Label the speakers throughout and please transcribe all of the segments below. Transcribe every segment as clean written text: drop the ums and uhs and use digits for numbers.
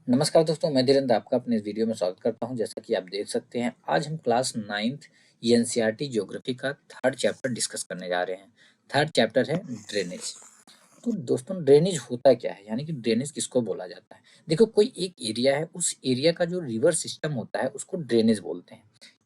Speaker 1: नमस्कार दोस्तों, मैं धीरेन्द्र आपका अपने इस वीडियो में स्वागत करता हूं। जैसा कि आप देख सकते हैं, आज हम क्लास 9th एनसीईआरटी ज्योग्राफी का थर्ड चैप्टर डिस्कस करने जा रहे हैं। थर्ड चैप्टर है ड्रेनेज। तो दोस्तों, ड्रेनेज होता क्या है, यानी कि ड्रेनेज किसको बोला जाता है। देखो, कोई एक एरिया है, उस एरिया का जो रिवर सिस्टम होता है उसको ड्रेनेज बोलते हैं।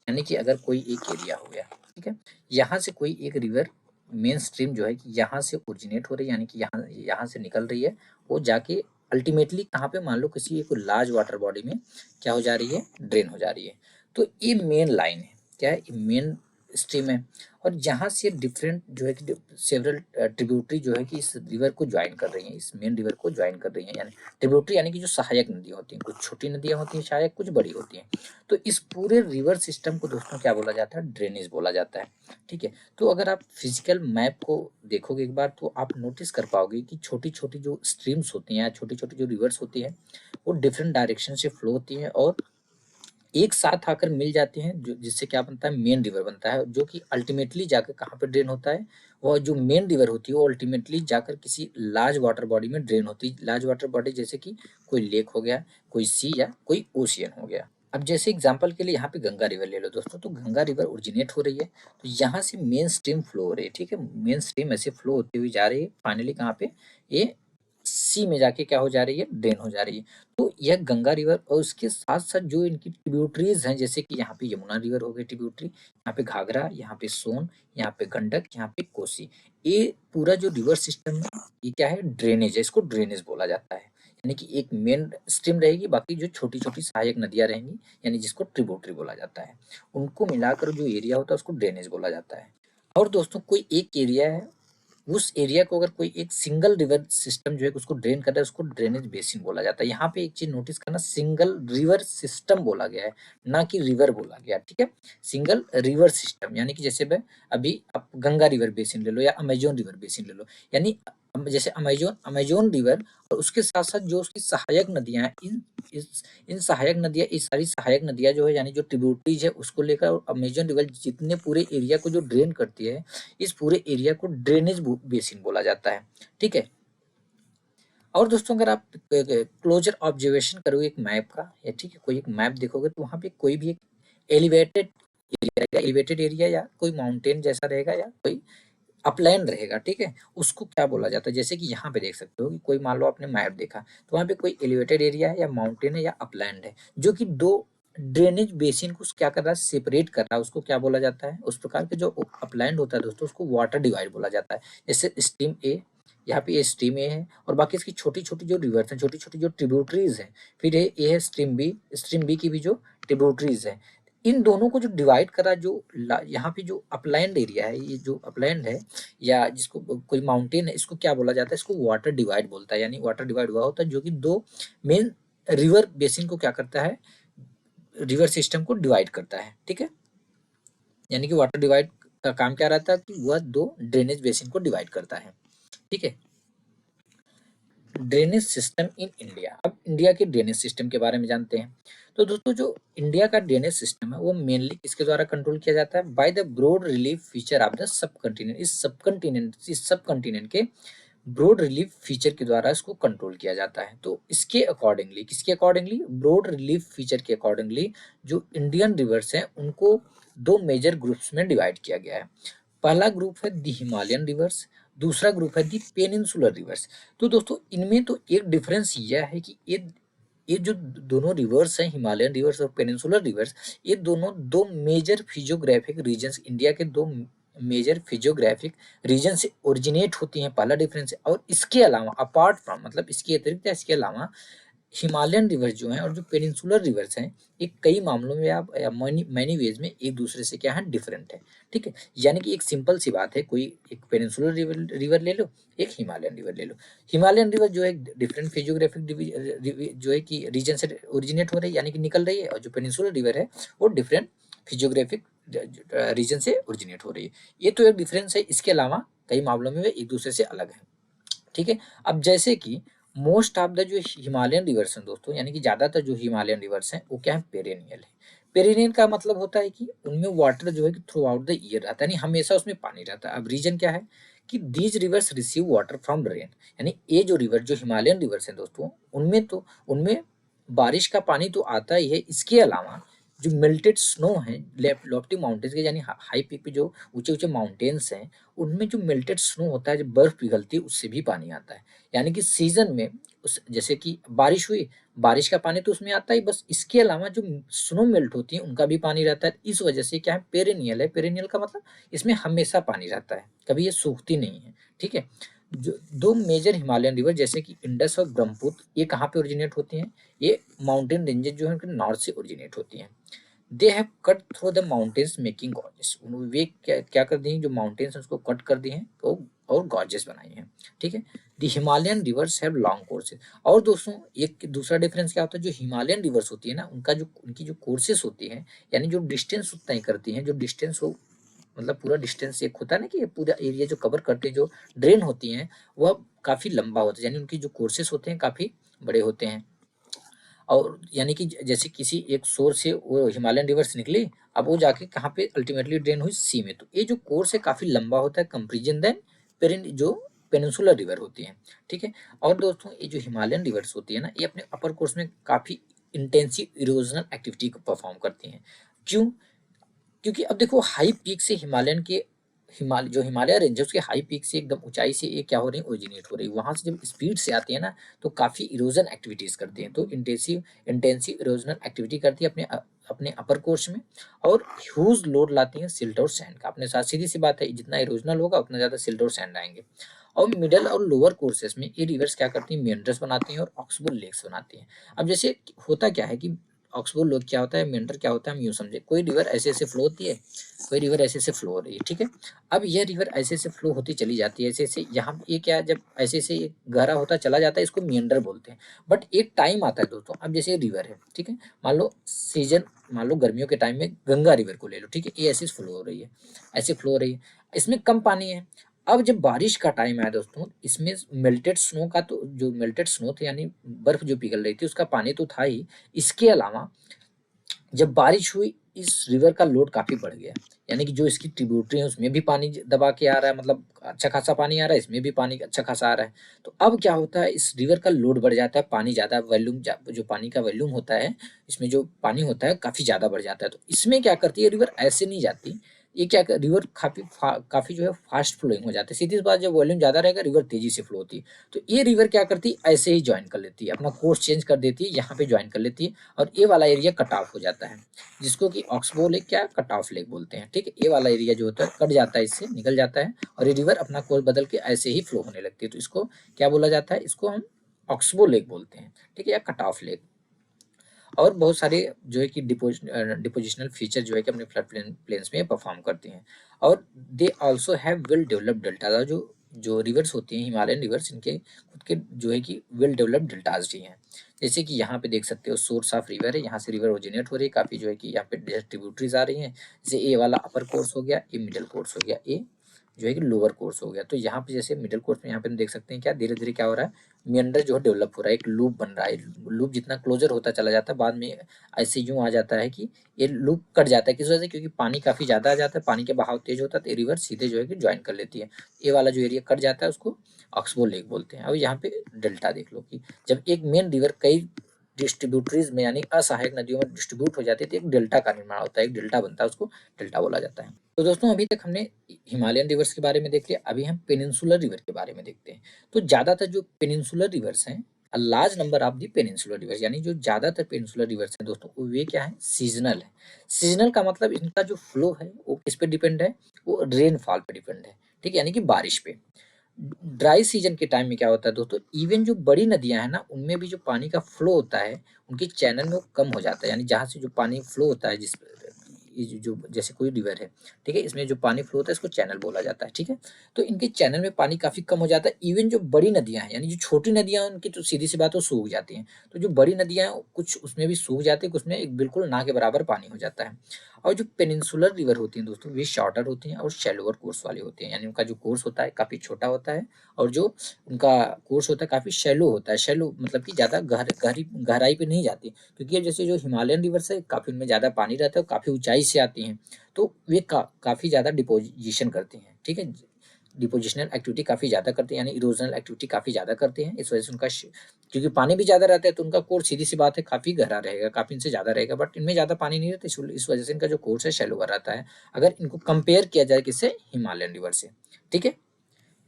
Speaker 1: यानी कि अगर कोई एक एरिया हो गया, ठीक है, यहाँ से कोई एक रिवर मेन स्ट्रीम जो है कि यहाँ से ओरिजिनेट हो रही है, यानी कि यहाँ यहाँ से निकल रही है, वो जाके अल्टीमेटली कहाँ पे, मान लो किसी एक लार्ज वाटर बॉडी में क्या हो जा रही है, ड्रेन हो जा रही है। तो ये मेन लाइन है, क्या है, ये मेन स्ट्रीम है। और जहाँ से डिफरेंट जो है कि सेवरल ट्रिब्यूटरी जो है कि इस रिवर को ज्वाइन कर रही हैं, इस मेन रिवर को ज्वाइन कर रही हैं। यानी ट्रिब्यूटरी यानी कि जो सहायक नदियाँ होती हैं, कुछ छोटी नदियाँ होती हैं सहायक, कुछ बड़ी होती हैं। तो इस पूरे रिवर सिस्टम को दोस्तों क्या बोला जाता है, ड्रेनेज बोला जाता है। ठीक है, तो अगर आप फिजिकल मैप को देखोगे एक बार, तो आप नोटिस कर पाओगे कि छोटी छोटी जो स्ट्रीम्स होती हैं, छोटी छोटी जो रिवर्स होती हैं, वो डिफरेंट डायरेक्शन से फ्लो होती हैं और एक साथ आकर मिल जाते हैं, जो जिससे क्या बनता है, मेन रिवर बनता है, जो कि अल्टीमेटली जाकर कहाँ पे ड्रेन होता है। वह जो मेन रिवर होती है वो अल्टीमेटली जाकर किसी लार्ज वाटर बॉडी में ड्रेन होती है। लार्ज वाटर बॉडी जैसे कि कोई लेक हो गया, कोई सी या कोई ओशियन हो गया। अब जैसे एग्जांपल के लिए यहाँ पे गंगा रिवर ले लो दोस्तों, तो गंगा रिवर ओरिजिनेट हो रही है, तो यहाँ से मेन स्ट्रीम फ्लो हो रही है। ठीक है, मेन स्ट्रीम ऐसे फ्लो होती हुई जा रही है, फाइनली कहाँ पे, ये सी में जाके क्या हो जा रही है, ड्रेन हो जा रही है। तो यह गंगा रिवर और उसके साथ साथ जो इनकी ट्रिब्यूटरीज हैं, जैसे कि यहाँ पे यमुना रिवर हो गई ट्रिब्यूटरी, यहाँ पे घाघरा, यहाँ पे सोन, यहाँ पे गंडक, यहाँ पे कोसी। ये पूरा जो रिवर सिस्टम है, ये क्या है, ड्रेनेज है, इसको ड्रेनेज बोला जाता है। यानी कि एक मेन स्ट्रीम रहेगी, बाकी जो छोटी छोटी सहायक नदियां रहेंगी, यानी जिसको ट्रिब्यूटरी बोला जाता है, उनको मिलाकर जो एरिया होता है उसको ड्रेनेज बोला जाता है। और दोस्तों, कोई एक एरिया है, उस एरिया को अगर कोई एक सिंगल रिवर सिस्टम जो है उसको ड्रेन कर रहा है, उसको ड्रेनेज बेसिन बोला जाता है। यहाँ पे एक चीज नोटिस करना, सिंगल रिवर सिस्टम बोला गया है, ना कि रिवर बोला गया। ठीक है, सिंगल रिवर सिस्टम, यानी कि जैसे अभी आप गंगा रिवर बेसिन ले लो या अमेजोन रिवर बेसिन ले लो, यानी जैसे अमेजोन अमेजोन रिवर और उसके साथ साथ जो उसकी सहायक नदियां हैं, इन सहायक नदियां, ये सारी सहायक नदियां जो है, यानी जो ट्रिब्यूटरीज है, उसको लेकर अमेजोन रिवर जितने पूरे एरिया को जो ड्रेन करती है, इस पूरे एरिया को ड्रेनेज बेसिन बोला जाता है। ठीक है, और दोस्तों, अगर आप क्लोजर ऑब्जर्वेशन करोगे एक मैप का, या ठीक है, कोई एक मैप देखोगे, तो वहां पे कोई भी एक एलिवेटेड एलिवेटेड एरिया या कोई माउंटेन जैसा रहेगा या कोई अपलैंड रहेगा। ठीक है, उसको क्या बोला जाता है, जैसे कि यहाँ पे देख सकते हो कि कोई, मान लो आपने मैप देखा, तो वहाँ पे कोई एलिवेटेड एरिया है या माउंटेन है या अपलैंड है, जो कि दो ड्रेनेज बेसिन को क्या कर रहा है, सेपरेट कर रहा है, उसको क्या बोला जाता है। उस प्रकार के जो अपलैंड होता है दोस्तों, उसको वाटर डिवाइड बोला जाता है। जैसे स्ट्रीम ए, यहाँ पे ये स्ट्रीम ए है, और बाकी इसकी छोटी छोटी जो रिवर्स हैं, छोटी छोटी जो ट्रिब्यूटरीज हैं, फिर ये है स्ट्रीम बी की भी जो ट्रिब्यूटरीज है, इन दोनों को जो डिवाइड करा, जो यहाँ पे जो अपलैंड एरिया है, ये जो अपलैंड है या जिसको कोई माउंटेन है, इसको क्या बोला जाता है, इसको वाटर डिवाइड बोलता है। यानी वाटर डिवाइड हुआ होता है, जो कि दो मेन रिवर बेसिन को क्या करता है, रिवर सिस्टम को डिवाइड करता है। ठीक है, यानी कि वाटर डिवाइड का काम क्या रहता है कि वह दो ड्रेनेज बेसिन को डिवाइड करता है। ठीक है, ड्रेनेज सिस्टम इन इंडिया। अब इंडिया के ड्रेनेज सिस्टम के बारे में जानते हैं। तो दोस्तों, जो इंडिया का ड्रेनेज सिस्टम है वो मेनली किसके द्वारा कंट्रोल किया जाता है, by the broad relief feature of the subcontinent. इस सब कंटिनेंट के ब्रॉड रिलीफ फीचर के द्वारा इसको कंट्रोल किया जाता है। तो इसके अकॉर्डिंगली, किसके अकॉर्डिंगली, ब्रॉड रिलीफ फीचर के अकॉर्डिंगली जो इंडियन रिवर्स हैं उनको दो मेजर ग्रुप्स में डिवाइड किया गया है। पहला ग्रुप है दी हिमालयन रिवर्स, दूसरा ग्रुप है दी पेनिनसुलर रिवर्स। तो दोस्तों, इनमें तो एक डिफरेंस यह है कि ये जो दोनों रिवर्स हैं, हिमालयन रिवर्स और पेनिनसुलर रिवर्स, ये दोनों दो मेजर फिजियोग्राफिक रीजन्स, इंडिया के दो मेजर फिजियोग्राफिक रीजन से ओरिजिनेट होती हैं। पहला डिफरेंस है। और इसके अलावा, अपार्ट फ्रॉम, मतलब इसके अतिरिक्त या इसके अलावा, हिमालयन रिवर्स जो हैं और जो पेनिनसुलर रिवर्स हैं, ये कई मामलों में आप मैनी वेज में एक दूसरे से क्या है, डिफरेंट है। ठीक है, यानी कि एक सिंपल सी बात है, कोई एक पेनिनसुलर रिवर ले लो, एक हिमालयन रिवर ले लो। हिमालयन रिवर जो है डिफरेंट फिजियोग्राफिक जो है कि रीजन से ओरिजिनेट हो रही है, यानी कि निकल रही है, और जो पेनिनसुलर रिवर है वो डिफरेंट फिजियोग्राफिक रीजन से ओरिजिनेट हो रही है। ये तो एक डिफरेंस है, इसके अलावा कई मामलों में वे एक दूसरे से अलग है। ठीक है, अब जैसे कि मोस्ट ऑफ द जो हिमालयन रिवर्स हैं दोस्तों, यानी कि ज्यादातर जो हिमालयन रिवर्स हैं वो क्या है, पेरेनियल है। पेरेनियल का मतलब होता है कि उनमें वाटर जो है कि थ्रू आउट द ईयर रहता है, यानी हमेशा उसमें पानी रहता है। अब रीजन क्या है कि these rivers receive water from rain, यानी ये जो रिवर, जो हिमालयन रिवर्स हैं दोस्तों, उनमें बारिश का पानी तो आता ही है, इसके अलावा जो मेल्टेड स्नो है लॉफ्टी माउंटेन्स के, यानी हाई पीक पे जो ऊंचे ऊंचे माउंटेन्स हैं, उनमें जो मेल्टेड स्नो होता है, जब बर्फ पिघलती है उससे भी पानी आता है। यानी कि सीजन में उस जैसे कि बारिश हुई, बारिश का पानी तो उसमें आता ही, बस इसके अलावा जो स्नो मेल्ट होती है उनका भी पानी रहता है। इस वजह से क्या है, पेरेनियल है। पेरेनियल का मतलब इसमें हमेशा पानी रहता है, कभी ये सूखती नहीं है। ठीक है। जो दो मेजर हिमालयन रिवर जैसे कि इंडस और ब्रह्मपुत्र, ये कहाँ पे ओरिजिनेट होती हैं? ये माउंटेन रेंजेस जो है उनके नॉर्थ से ओरिजिनेट होती हैं। They have cut through the mountains making gorges. वे क्या कर दी हैं, जो माउंटेन्स हैं उसको कट कर दी हैं तो और गॉर्जेस बनाई हैं। ठीक है। The Himalayan reverse have long courses. और दोस्तों एक दूसरा डिफरेंस क्या होता है, जो हिमालयन रिवर्स होती है ना, उनकी जो कोर्सेस होती हैं, यानी जो डिस्टेंस तय करती हैं, जो डिस्टेंस हो मतलब पूरा डिस्टेंस एक होता है ना कि ये पूरा एरिया जो कवर करते हैं, जो ड्रेन होती हैं, वह काफी लंबा होता है, यानी उनकी जो कोर्सेस होते हैं काफी बड़े होते हैं। और यानी कि जैसे किसी एक सोर्स से वो हिमालयन रिवर्स निकली, अब वो जाके कहाँ पे अल्टीमेटली ड्रेन हुई, सी में। तो ये जो कोर्स है काफी लंबा होता है कंपेरिजन देन जो पेनिनसुलर रिवर होती है। ठीक है। और दोस्तों ये जो हिमालयन रिवर्स होती है ना, ये अपने अपर कोर्स में काफी इंटेंसिव इरोजनल एक्टिविटी को परफॉर्म करती हैं। क्यों? क्योंकि अब देखो हाई पीक से हिमालयन के जो हिमालय रेंज है उसके हाई पीक से एकदम ऊंचाई से ये क्या हो रही है, ओरिजिनेट हो रही है। वहां से जब स्पीड से आती है ना, तो काफी इरोजन एक्टिविटीज करती हैं, तो इंटेंसिव इरोजनल एक्टिविटी करती है अपने अपर कोर्स में, और ह्यूज लोड लाती हैं सिल्ट और सैंड का अपने साथ। सीधी सी बात है, जितना इरोजनल होगा उतना ज्यादा सिल्ट और सैंड आएंगे। और मिडल और लोअर कोर्सेस में ये रिवर्स क्या करती हैं, मेंडर्स बनाती हैं और ऑक्सबोल लेक्स बनाती हैं। अब जैसे होता क्या है कि ऑक्सबोल लेक क्या होता है, मेंडर क्या होता है, हम यूं समझे कोई रिवर ऐसे ऐसे फ्लो होती है, कोई रिवर ऐसे ऐसे फ्लो हो रही है। ठीक है। अब यह रिवर ऐसे ऐसे फ्लो होती चली जाती है, ऐसे ऐसे, यहाँ ये क्या, जब ऐसे ऐसे ये गहरा होता चला जाता है, इसको मियंडर बोलते हैं। बट एक टाइम आता है दोस्तों, अब जैसे रिवर है, ठीक है, मान लो गर्मियों के टाइम में गंगा रिवर को ले लो, ठीक है, ये ऐसे फ्लो हो रही है, ऐसे फ्लो हो रही है, इसमें कम पानी है। अब जब बारिश का टाइम आया दोस्तों, इसमें मेल्टेड स्नो का, तो जो मेल्टेड स्नो थे यानी बर्फ जो पिघल रही थी उसका पानी तो था ही, इसके अलावा जब बारिश हुई इस रिवर का लोड काफी बढ़ गया, यानी कि जो इसकी ट्रिब्यूटरी है उसमें भी पानी दबा के आ रहा है, मतलब अच्छा खासा पानी आ रहा है, इसमें भी पानी अच्छा खासा आ रहा है। तो अब क्या होता है, इस रिवर का लोड बढ़ जाता है, पानी ज्यादा वॉल्यूम, जो पानी का वॉल्यूम होता है, इसमें जो पानी होता है काफी ज्यादा बढ़ जाता है। तो इसमें क्या करती है, रिवर ऐसे नहीं जाती, ये क्या रिवर काफी जो है फास्ट फ्लोइंग हो जाती है। सीधी सी बात, जब वॉल्यूम ज्यादा रहेगा रिवर तेजी से फ्लो होती है। तो ये रिवर क्या करती है, ऐसे ही ज्वाइन कर लेती है, अपना कोर्स चेंज कर देती है, यहाँ पे ज्वाइन कर लेती है, और ये वाला एरिया कट ऑफ हो जाता है, जिसको कि ऑक्सबो लेक क्या कट ऑफ लेक बोलते हैं। ठीक है। ये वाला एरिया जो होता है कट जाता है, इससे निकल जाता है, और ये रिवर अपना कोर्स बदल के ऐसे ही फ्लो होने लगती है। तो इसको क्या बोला जाता है, इसको हम ऑक्सबो लेक बोलते हैं। ठीक है, या कट ऑफ लेक। और बहुत सारे जो है कि डिपोजिशनल फीचर जो है कि अपने फ्लड प्लेन्स में परफॉर्म करती हैं। और they also have well developed delta. जो जो रिवर्स होती हैं हिमालयन रिवर्स, इनके खुद के जो है कि वेल डेवलप्ड डेल्टाज भी हैं। जैसे कि यहाँ पे देख सकते हो सोर्स ऑफ रिवर है, यहाँ से रिवर ओरिजिनेट हो रही है, काफ़ी जो है कि यहाँ पे ट्रिब्यूटरीज आ रही हैं। जैसे ए वाला अपर कोर्स हो गया, ये मिडिल कोर्स हो गया, ए जो है कि लोअर कोर्स हो गया। तो यहाँ पे जैसे मिडिल कोर्स में यहाँ पे हम देख सकते हैं क्या धीरे धीरे क्या हो रहा है, मियंडर जो है डेवलप हो रहा है, एक लूप बन रहा है। लूप जितना क्लोजर होता चला जाता है, बाद में ऐसे यूं आ जाता है कि ये लूप कट जाता है। किस वजह से? क्योंकि पानी काफी ज्यादा आ जाता है, पानी के बहाव तेज होता है, तो रिवर सीधे जो है कि ज्वाइन कर लेती है। ये वाला जो एरिया कट जाता है उसको ऑक्सबो लेक बोलते हैं। अब यहाँ पे डेल्टा देख लो कि जब एक मेन रिवर कई डिस्ट्रीब्यूटरीज में यानी असहायक नदियों में डिस्ट्रीब्यूट हो जाती है, तो एक डेल्टा का निर्माण होता है, एक डेल्टा बनता है, उसको डेल्टा बोला जाता है। तो दोस्तों अभी तक हमने हिमालयन रिवर्स के बारे में देख लिया, अभी हम पेनिनसुलर रिवर के बारे में देखते हैं। तो ज्यादातर जो पेनिनसुलर रिवर्स हैं, large number of the peninsular reverse, यानी जो ज्यादातर पेनिनसुलर रिवर्स हैं दोस्तों, वो वे क्या है, सीजनल है। सीजनल का मतलब इनका जो फ्लो है वो किस पे डिपेंड है, वो रेनफॉल पे डिपेंड है। ठीक है, यानी कि बारिश पे। ड्राई सीजन के टाइम में क्या होता है दोस्तों, इवन जो बड़ी नदियां हैं ना, उनमें भी जो पानी का फ्लो होता है, उनके चैनल में वो कम हो जाता है। यानी जहाँ से जो पानी फ्लो होता है, ये जो जैसे कोई रिवर है, ठीक है, इसमें जो पानी फ्लो होता है इसको चैनल बोला जाता है। ठीक है। तो इनके चैनल में पानी काफी कम हो जाता है। इवन जो बड़ी नदियां हैं, यानी जो छोटी नदियां हैं, उनकी तो सीधी सी बात, वो सूख जाती हैं। तो जो बड़ी नदियां हैं कुछ उसमें भी सूख जाती है, कुछ में एक बिल्कुल ना के बराबर पानी हो जाता है। और जो पेनिनसुलर रिवर होती हैं दोस्तों, वे शॉर्टर होती हैं और शैलोअर कोर्स वाली होती हैं, यानी उनका जो कोर्स होता है काफी छोटा होता है, और जो उनका कोर्स होता है काफी शैलो होता है। शैलो मतलब कि ज्यादा गहराई पे नहीं जाती, क्योंकि अब जैसे जो हिमालयन रिवर्स है काफी उनमें ज्यादा पानी रहता है और काफी ऊंचाई से आती हैं, तो वे काफी ज्यादा डिपोजिशन करती हैं। ठीक है। डिपोजिशनल एक्टिविटी काफ़ी ज़्यादा करते हैं, यानी इरोजनल एक्टिविटी काफ़ी ज़्यादा करते हैं। इस वजह से उनका क्योंकि पानी भी ज़्यादा रहता है तो उनका कोर्स सीधी सी बात है काफ़ी गहरा रहेगा, काफ़ी इनसे ज़्यादा रहेगा, बट इनमें ज़्यादा पानी नहीं रहता, इस वजह से इनका जो कोर्स है शैलोवर रहता है, अगर इनको कंपेयर किया जाए किससे, हिमालयन रिवर से। ठीक है,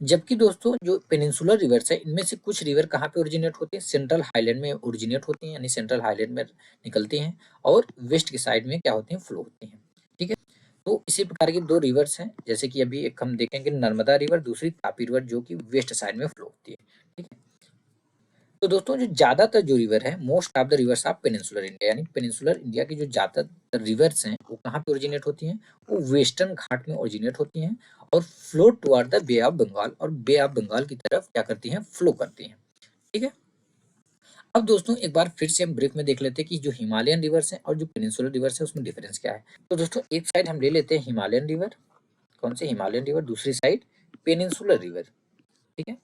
Speaker 1: जबकि दोस्तों जो पेनिनसुलर रिवर्स है, इनमें से कुछ रिवर कहाँ पे ओरिजिनेट होते हैं, सेंट्रल हाईलैंड में ओरिजिनेट होती हैं, यानी सेंट्रल हाईलैंड में निकलती हैं, और वेस्ट की साइड में क्या होती हैं, फ्लो होती हैं। ठीक है, तो इसी प्रकार की दो रिवर्स हैं, जैसे कि अभी एक हम देखेंगे नर्मदा रिवर, दूसरी तापी रिवर जो कि वेस्ट साइड में फ्लो होती है। ठीक है, तो दोस्तों जो ज्यादातर जो रिवर है, most of the reverse of peninsular India, यानी पेनिनसुलर इंडिया की जो ज्यादातर रिवर्स हैं वो कहाँ पे ओरिजिनेट होती हैं, वो वेस्टर्न घाट में ओरिजिनेट होती हैं और flow toward the bay of Bengal, और बे ऑफ बंगाल की तरफ क्या करती हैं, फ्लो करती हैं। ठीक है, अब दोस्तों एक बार फिर से हम ब्रीफ में देख लेते हैं कि जो हिमालयन रिवर्स हैं और जो पेनिनसुलर रिवर्स है उसमें डिफरेंस क्या है। तो दोस्तों एक साइड हम ले लेते हैं हिमालयन रिवर, कौन से, हिमालयन रिवर, दूसरी साइड पेनिनसुलर रिवर। ठीक है,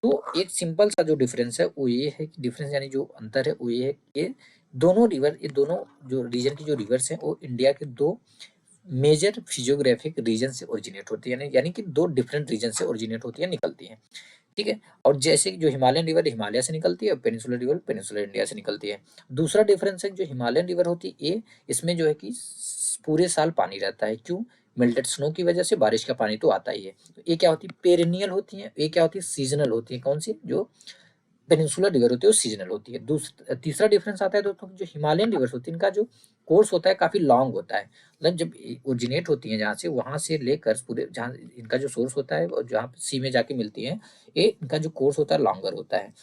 Speaker 1: तो एक सिंपल सा जो डिफरेंस है वो ये है कि डिफरेंस यानी जो अंतर है वो ये है कि दोनों रिवर, ये दोनों जो रीजन की जो रिवर्स हैं वो इंडिया के दो मेजर फिजियोग्राफिक रीजन से ओरिजिनेट होती है, यानी कि दो डिफरेंट रीजन से ओरिजिनेट होती है, निकलती हैं। ठीक है, और जैसे कि जो हिमालयन रिवर हिमालय से निकलती है और पेनिनसुलर रिवर पेनिनसुलर इंडिया से निकलती है। दूसरा डिफरेंस है जो हिमालयन रिवर होती है ये, इसमें जो है कि पूरे साल पानी रहता है, क्यों, मेल्टेड स्नो की वजह से बारिश का पानी तो आता ही है। तो ये क्या होती है, पेरेनियल होती है, ये क्या होती है, सीजनल होती है। कौन सी, जो पेनिनसुलर रिवर होती है वो सीजनल होती है। तीसरा डिफरेंस आता है दोस्तों, जो हिमालयन रिवर्स होती है इनका जो कोर्स होता है काफी लॉन्ग होता है, मतलब जब ओरिजिनेट होती है जहाँ से, वहां से लेकर पूरे जहाँ इनका जो सोर्स होता है और जहाँ सी में जाके मिलती है, ये इनका जो कोर्स होता है लॉन्गर होता है।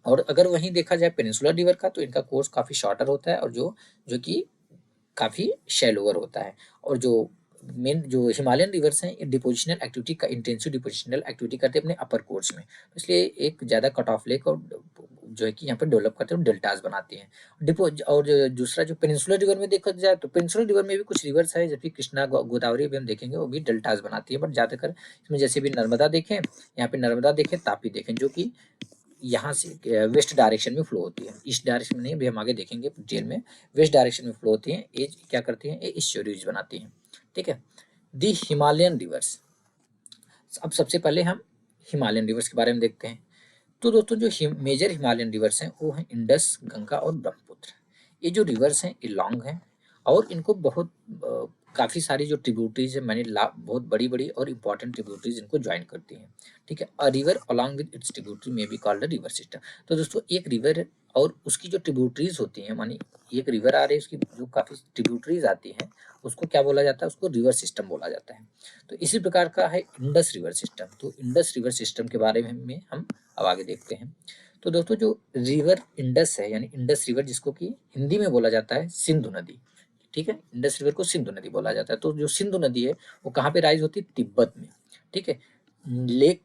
Speaker 1: और अगर वहीं देखा जाए पेनिनसुलर रिवर का, तो इनका कोर्स काफी शॉर्टर होता है और जो जो कि काफ़ी शैलोवर होता है। और जो मेन जो हिमालयन रिवर्स हैं, ये डिपोजिशनल एक्टिविटी का इंटेंसिव डिपोजिशनल एक्टिविटी करते हैं अपने अपर कोर्स में, तो इसलिए एक ज़्यादा कट ऑफ लेक और जो है कि यहाँ पर डेवलप करते हैं, डेल्टास बनाती हैं। डिपो और दूसरा जो पेनिनसुलर रिवर में देखा जाए तो पेनिनसुलर रिवर में भी कुछ रिवर्स है, जबकि कृष्णा गोदावरी भी हम देखेंगे वो भी डेल्टास बनाती है, बट ज़्यादातर इसमें जैसे भी नर्मदा देखें, यहाँ पे नर्मदा देखें, तापी देखें, जो कि यहाँ से वेस्ट डायरेक्शन में फ्लो होती है, ईस्ट डायरेक्शन में नहीं, अभी हम आगे देखेंगे डिटेल में, वेस्ट डायरेक्शन में फ्लो होती है, ये क्या करती हैं, ये स्टोरेज बनाती हैं। ठीक है, दी हिमालयन रिवर्स। अब सबसे पहले हम हिमालयन रिवर्स के बारे में देखते हैं। तो दोस्तों जो मेजर हिमालयन रिवर्स हैं वो हैं इंडस, गंगा और ब्रह्मपुत्र। ये जो रिवर्स हैं ये लॉन्ग हैं और इनको बहुत काफ़ी सारी जो ट्रिब्यूटरीज है, मैंने बहुत बड़ी बड़ी और इंपॉर्टेंट ट्रिब्यूटरीज इनको ज्वाइन करती हैं। ठीक है, a river along with its tributary में बी कॉल्ड रिवर सिस्टम। तो दोस्तों एक रिवर और उसकी जो ट्रिब्यूटरीज होती हैं, मानी एक रिवर आ रही है, उसकी जो काफ़ी ट्रिब्यूटरीज आती हैं, उसको क्या बोला जाता है, उसको रिवर सिस्टम बोला जाता है। तो इसी प्रकार का है इंडस रिवर सिस्टम। तो इंडस रिवर सिस्टम के बारे में हम अब आगे देखते हैं। तो दोस्तों जो रिवर इंडस है, यानी इंडस रिवर जिसको कि हिंदी में बोला जाता है सिंधु नदी। ठीक है, इंडस रिवर को सिंधु नदी बोला जाता है। तो जो सिंधु नदी है वो कहाँ पे राइज होती है, तिब्बत में। ठीक है, लेक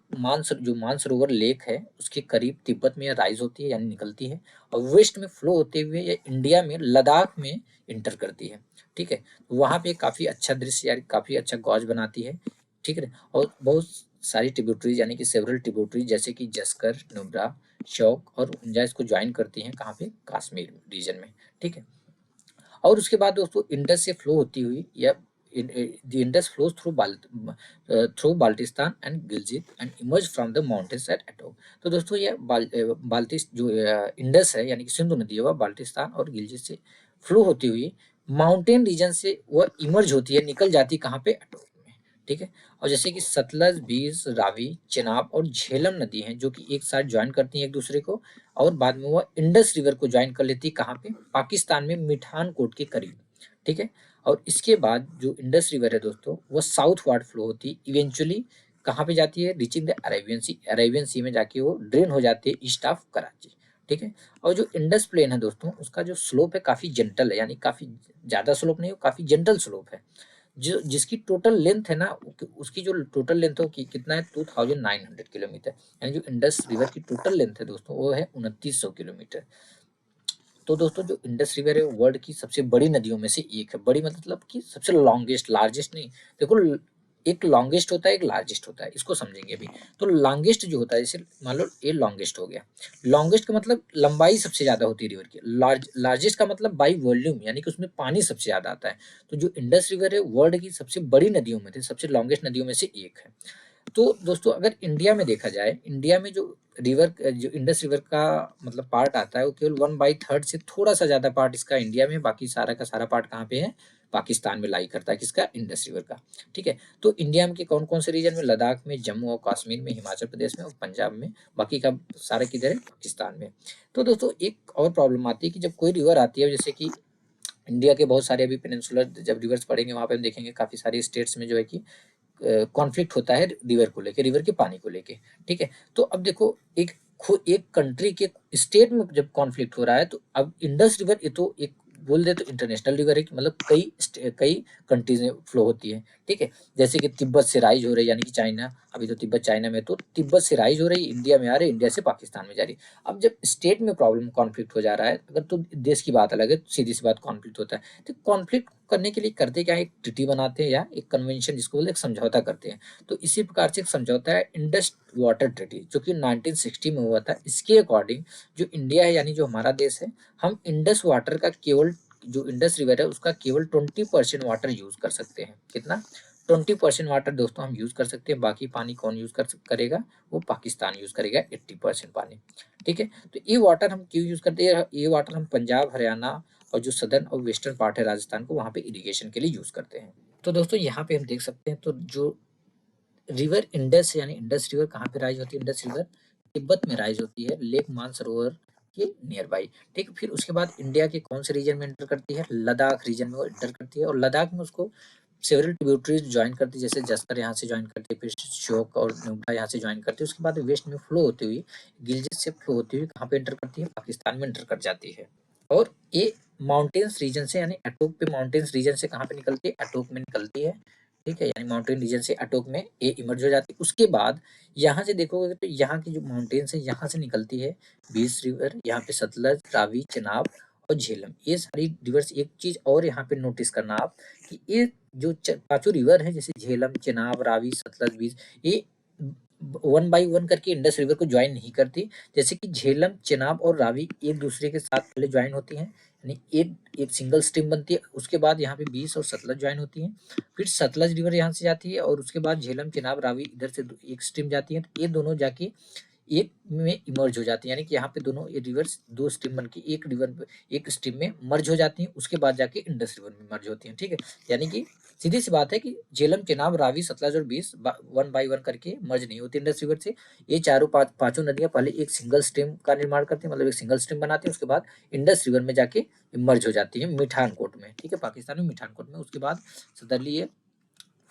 Speaker 1: जो मानसरोवर लेक है उसके करीब तिब्बत में राइज होती है, यानी निकलती है, और वेस्ट में फ्लो होते हुए ये इंडिया में लद्दाख में इंटर करती है। ठीक है, वहाँ पे काफ़ी अच्छा दृश्य, यानी काफ़ी अच्छा गौज बनाती है। ठीक है, और बहुत सारी ट्रिब्यूटरीज यानी कि सेवरल ट्रिब्यूटरीज जैसे कि जस्कर, नुब्रा, शौक और उंजा इसको ज्वाइन करती हैं, कहाँ पे, कश्मीर रीजन में। ठीक है, और उसके बाद दोस्तों इंडस से फ्लो होती हुई या the Indus flows through Baltistan and Gilgit and emerge from the mountains at Attock. तो दोस्तों ये बाल्टिस जो इंडस है यानी कि सिंधु नदी है, वह बाल्टिस्तान और गिलजित से फ्लो होती हुई माउंटेन रीजन से वह इमर्ज होती है, निकल जाती है कहाँ पे, एटो में। ठीक है, और जैसे कि सतलज, बीस, रावी, चेनाब और झेलम नदी हैं जो कि एक साथ ज्वाइन करती हैं एक दूसरे को, और बाद में वह इंडस रिवर को ज्वाइन कर लेती है कहाँ पे, पाकिस्तान में मिठान कोट के करीब। ठीक है, और इसके बाद जो इंडस रिवर है दोस्तों वो साउथ वार्ड फ्लो होती है, इवेंचुअली कहाँ पे जाती है, रीचिंग द अरेबियन सी में जाके वो ड्रेन हो जाती है ईस्ट ऑफ कराची। ठीक है, और जो इंडस प्लेन है दोस्तों उसका जो स्लोप है काफ़ी जेंटल है, यानी काफ़ी ज़्यादा स्लोप नहीं, काफ़ी जेंटल स्लोप है, जो जिसकी टोटल लेंथ है ना, उसकी जो टोटल लेंथ है कितना है, 2900 किलोमीटर, यानी जो इंडस रिवर की टोटल लेंथ है दोस्तों वो है 2900 किलोमीटर। तो दोस्तों जो इंडस रिवर है वर्ल्ड की सबसे बड़ी नदियों में से एक है, बड़ी मतलब कि सबसे लॉन्गेस्ट, लार्जेस्ट नहीं, देखो एक लॉन्गेस्ट होता है एक लार्जेस्ट होता है, इसको समझेंगे अभी। तो लॉन्गेस्ट जो होता है, जैसे मान लो ये लॉन्गेस्ट हो गया, लॉन्गेस्ट का मतलब लंबाई सबसे ज्यादा होती है रिवर की, लार्जेस्ट का मतलब बाई वॉल्यूम, यानी कि उसमें पानी सबसे ज्यादा आता है। तो जो इंडस रिवर है वर्ल्ड की सबसे बड़ी नदियों में से, सबसे लॉन्गेस्ट नदियों में से एक है। तो दोस्तों अगर इंडिया में देखा जाए, इंडिया में जो रिवर जो इंडस रिवर का मतलब पार्ट आता है वो केवल 1/3 से थोड़ा सा ज्यादा पार्ट इसका इंडिया में, बाकी सारा का सारा पार्ट कहाँ पे है, पाकिस्तान में लाई करता है, किसका, इंडस रिवर का। ठीक है, तो इंडिया में कौन कौन से रीजन में, लद्दाख में, जम्मू और कश्मीर में, हिमाचल प्रदेश में और पंजाब में, बाकी का सारा किधर है, पाकिस्तान में। तो दोस्तों एक और प्रॉब्लम आती है कि जब कोई रिवर आती है, जैसे कि इंडिया के बहुत सारे अभी पेनिनसुलर जब रिवर्स पढ़ेंगे वहां पे हम देखेंगे काफी सारे स्टेट्स में जो है कि कॉन्फ्लिक्ट होता है रिवर को लेके, रिवर के पानी को लेके। ठीक है, तो अब देखो एक कंट्री के स्टेट में जब कॉन्फ्लिक्ट हो रहा है, तो अब इंडस रिवर ये तो एक बोल दे तो इंटरनेशनल रिवर है कि मतलब कई कंट्रीज में फ्लो होती है। ठीक है, जैसे कि तिब्बत से राइज हो रही है, यानी कि चाइना, अभी तो तिब्बत चाइना में, तो तिब्बत से राइज हो रही है, इंडिया में आ रही है, इंडिया से पाकिस्तान में जा रही है। अब जब स्टेट में प्रॉब्लम कॉन्फ्लिक्ट हो जा रहा है, अगर तो देश की बात अलग है, तो सीधी सी बात कॉन्फ्लिक्ट होता है। तो कॉन्फ्लिक्ट करने के लिए करते क्या है, एक ट्रीटी बनाते हैं या एक कन्वेंशन जिसको बोलते हैं, एक समझौता करते हैं। तो इसी प्रकार से एक समझौता है इंडस वाटर ट्रीटी, जो कि 1960 में हुआ था। इसके अकॉर्डिंग जो इंडिया है, यानी जो हमारा देश है, हम इंडस वाटर का केवल, जो इंडस रिवर है उसका केवल 20% वाटर यूज कर सकते हैं। कितना, 20% वाटर दोस्तों हम यूज कर सकते हैं। बाकी पानी कौन यूज करेगा, वो पाकिस्तान यूज करेगा 80% पानी। ठीक है, तो ये वाटर हम क्यों यूज करते हैं, ये वाटर हम पंजाब, हरियाणा और जो सदर्न और वेस्टर्न पार्ट है राजस्थान को, वहां पे इरिगेशन के लिए यूज करते हैं। तो दोस्तों यहाँ पे हम देख सकते हैं, तो जो रिवर इंडस यानी इंडस रिवर कहाँ पे राइज होती है, इंडस रिवर तिब्बत में राइज होती है, लेक मानसरोवर के नियर बाई। ठीक, फिर उसके बाद इंडिया के कौन से रीजन में एंटर करती है, लद्दाख रीजन में वो एंटर करती है, और लद्दाख में उसको सेवरल ट्रिब्यूटरीज ज्वाइन करती है, जैसे जस्कर यहाँ से ज्वाइन करती है, फिर श्योक और नुब्रा यहाँ से ज्वाइन करती है। उसके बाद वेस्ट में फ्लो होती हुई, गिलजित से फ्लो होती हुई कहाँ पे एंटर करती है, पाकिस्तान में एंटर कर जाती है। और ये माउंटेन्स रीजन से, यानी अटोक पे माउंटेन्स रीजन से कहाँ पे निकलती है, अटोक में निकलती है। ठीक है, यानी माउंटेन रीजन से अटोक में ये इमर्ज हो जाती है। उसके बाद यहाँ से देखोगे तो यहाँ की जो माउंटेन्स है, यहाँ से निकलती है 20 रिवर, यहाँ पे सतलज, रावी, चेनाब और झेलम, ये सारी रिवर्स। एक चीज और यहाँ पे नोटिस करना आप, कि ये जो पांचों रिवर है, जैसे झेलम, चेनाब, रावी, सतलज, बीज, ये 1 बाई 1 करके इंडस रिवर को ज्वाइन नहीं करती। जैसे कि झेलम, चेनाब और रावी एक दूसरे के साथ पहले ज्वाइन होती हैं, यानी एक एक सिंगल स्ट्रीम बनती है। उसके बाद यहाँ पे 20 और सतलज ज्वाइन होती हैं, फिर सतलज रिवर यहाँ से जाती है, और उसके बाद झेलम, चेनाब, रावी इधर से एक स्ट्रीम जाती है। तो ये दोनों जाके एक में इमर्ज हो जाती है, यानी कि यहाँ पे दोनों ये रिवर्स दो स्ट्रीम बन के एक रिवर एक स्ट्रीम में मर्ज हो जाती हैं। उसके बाद जाके इंडस रिवर में मर्ज होती हैं। ठीक है, यानी कि सीधी सी बात है कि झेलम, चेनाब, रावी, सतलज और 20 1 बाई 1 करके मर्ज नहीं होती इंडस रिवर से। ये चारों पांचों नदियां पहले एक सिंगल स्ट्रीम का निर्माण करती है, मतलब एक सिंगल स्ट्रीम बनाती है। उसके बाद इंडस रिवर में जाके मर्ज हो जाती है मिठानकोट में। ठीक है, पाकिस्तान में मिठानकोट में। उसके बाद सदरली ये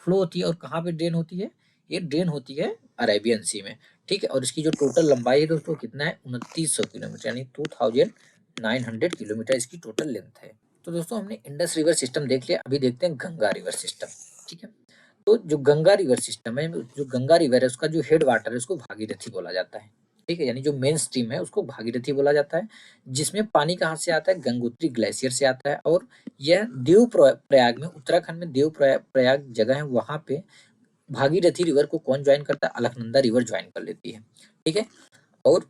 Speaker 1: फ्लो होती है, और कहाँ पे ड्रेन होती है, ये ड्रेन होती है अरेबियन सी में। ठीक है, और इसकी जो टोटल लंबाई है दोस्तों कितना है, 2900 किलोमीटर, यानी 2900 किलोमीटर इसकी टोटल लेंथ है। तो दोस्तों हमने इंडस रिवर सिस्टम देख लिया, अभी देखते हैं गंगा रिवर सिस्टम। ठीक है, तो जो गंगा रिवर सिस्टम है, जो गंगा रिवर है उसका जो हेड वाटर है उसको भागीरथी बोला जाता है। ठीक है, यानी जो मेन स्ट्रीम है उसको भागीरथी बोला जाता है, जिसमें पानी कहाँ से आता है, गंगोत्री ग्लेशियर से आता है। और यह देव प्रयाग में, उत्तराखंड में देव प्रयाग जगह है, वहां पे भागीरथी रिवर को कौन ज्वाइन करता है, अलकनंदा रिवर ज्वाइन कर लेती है। ठीक है, और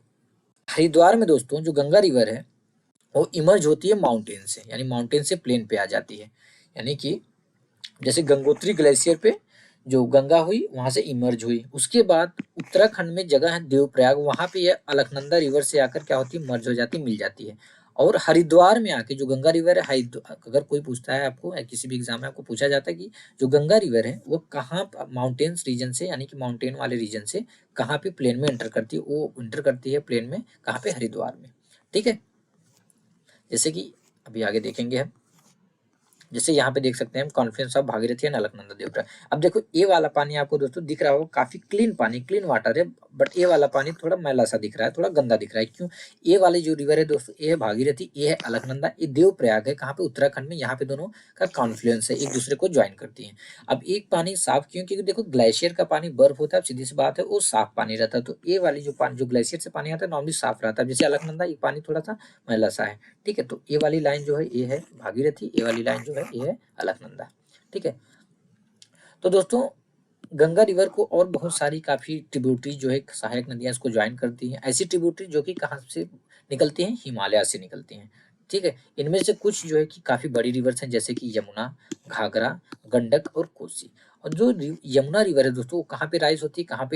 Speaker 1: हरिद्वार में दोस्तों जो गंगा रिवर है वो इमर्ज होती है माउंटेन से, यानी माउंटेन से प्लेन पे आ जाती है। यानी कि जैसे गंगोत्री ग्लेशियर पे जो गंगा हुई वहां से इमर्ज हुई, उसके बाद उत्तराखंड में जगह है देवप्रयाग, वहां पे यह अलकनंदा रिवर से आकर क्या होती है, मर्ज हो जाती, मिल जाती है। और हरिद्वार में आके जो गंगा रिवर है, अगर कोई पूछता है आपको, या किसी भी एग्जाम में आपको पूछा जाता है कि जो गंगा रिवर है वो कहाँ माउंटेन्स रीजन से, यानी कि माउंटेन वाले रीजन से कहाँ पे प्लेन में एंटर करती है, वो एंटर करती है प्लेन में कहाँ पे, हरिद्वार में। ठीक है, जैसे कि अभी आगे देखेंगे हम, जैसे यहाँ पे देख सकते हैं हम, Confluence of Bhagirathi and Alaknanda Devprayag. अब देखो ये वाला पानी आपको दोस्तों दिख रहा होगा, काफी क्लीन पानी, क्लीन वाटर है, बट ये वाला पानी थोड़ा मैला सा दिख रहा है, थोड़ा गंदा दिख रहा है। क्यों, ये वाली जो रिवर है दोस्तों, ये है भागीरथी, ये है अलकनंदा, ये देवप्रयाग है कहाँ पे, उत्तराखंड में। यहाँ पे दोनों का कॉन्फ्लुएंस है, एक दूसरे को ज्वाइन करती है। अब एक पानी साफ क्यों, क्योंकि देखो ग्लेशियर का पानी बर्फ होता है, सीधी सी बात है वो साफ पानी रहता है। तो ये वाली जो पानी जो ग्लेशियर से पानी आता है नॉर्मली साफ रहता है, जैसे अलकनंदा ये पानी थोड़ा सा मैला सा है। ठीक है, तो ये वाली लाइन जो है ये है भागीरथी, ये वाली लाइन जो है ये है अलकनंदा। ठीक है, तो दोस्तों गंगा रिवर को और बहुत सारी काफी ट्रिब्यूटरी जो है सहायक नदियां इसको ज्वाइन करती हैं, ऐसी ट्रिब्यूटरी जो कि कहाँ से निकलती हैं, हिमालय से निकलती हैं। ठीक है, इनमें से कुछ जो है कि काफी बड़ी रिवर्स हैं, जैसे कि यमुना, घाघरा, गंडक और कोसी। और जो यमुना रिवर है दोस्तों, वो कहाँ पे राइज होती है, कहाँ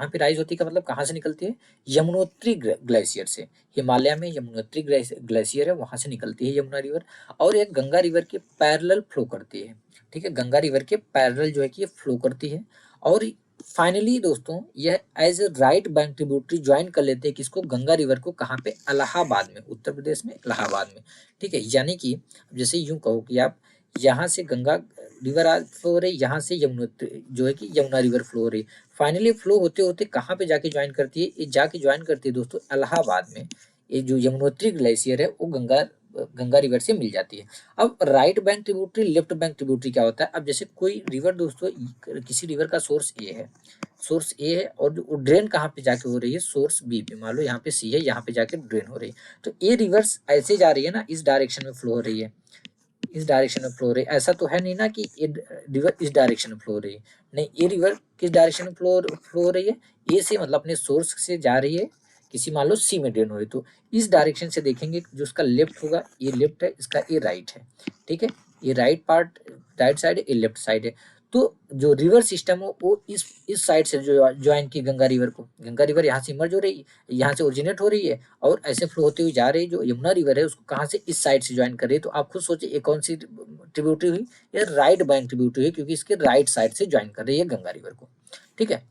Speaker 1: पे राइज होती है का मतलब कहाँ से निकलती है, यमुनोत्री ग्लेशियर से। हिमालय में यमुनोत्री ग्लेशियर है, वहां से निकलती है यमुना रिवर, और एक गंगा रिवर के पैरेलल फ्लो करती है। ठीक है, गंगा रिवर के पैरेलल जो है कि ये फ्लो करती है। और फाइनली दोस्तों, यह as a right bank tributary join कर लेते हैं किसको, गंगा रिवर को, कहाँ पे, इलाहाबाद में, उत्तर प्रदेश में इलाहाबाद में। ठीक है, यानी कि जैसे यूं कहो कि आप यहाँ से गंगा रिवर फ्लो हो रही, यहाँ से यमुना जो है कि यमुना रिवर फ्लो हो रही, फाइनली फ्लो होते होते कहाँ पे जाके ज्वाइन करती है, ये जाके ज्वाइन करती है दोस्तों इलाहाबाद में। ये जो यमुनोत्री ग्लेशियर है वो गंगा गंगा रिवर से मिल जाती है। अब right bank tributary, left bank tributary क्या होता है, अब जैसे कोई रिवर दोस्तों, किसी रिवर का सोर्स ए है, सोर्स ए है, और जो ड्रेन कहाँ पे जाके हो रही है, सोर्स बी पे, मान लो यहाँ पे सी है, यहाँ पे जाके ड्रेन हो रही है, तो ए रिवर्स ऐसे जा रही है ना, इस डायरेक्शन में फ्लो हो रही है, इस डायरेक्शन में फ्लो हो रही है। ऐसा तो है नहीं ना कि ये रिवर इस डायरेक्शन में फ्लो हो रही है, नहीं, ये रिवर किस डायरेक्शन में फ्लो हो रही है, ए से, मतलब अपने सोर्स से जा रही है, किसी मान लो सी में ड्रेन हो रही है, तो इस डायरेक्शन से देखेंगे, जो उसका लेफ्ट होगा ये लेफ्ट है, इसका ये राइट है। ठीक है, ये राइट पार्ट, राइट साइड है, ये लेफ्ट साइड है। तो जो रिवर सिस्टम हो वो इस साइड से जो ज्वाइन की गंगा रिवर को, गंगा रिवर यहाँ से इमर्ज हो रही है, यहाँ से ओरिजिनेट हो रही है, और ऐसे फ्लो होती हुई जा रही है। जो यमुना रिवर है उसको कहाँ से, इस साइड से ज्वाइन कर रही है। तो आप खुद सोचिए ये कौन सी ट्रिब्यूटरी हुई, ये राइट बैंक ट्रिब्यूटरी है, क्योंकि इसके राइट साइड से ज्वाइन कर रही है गंगा रिवर को। ठीक है,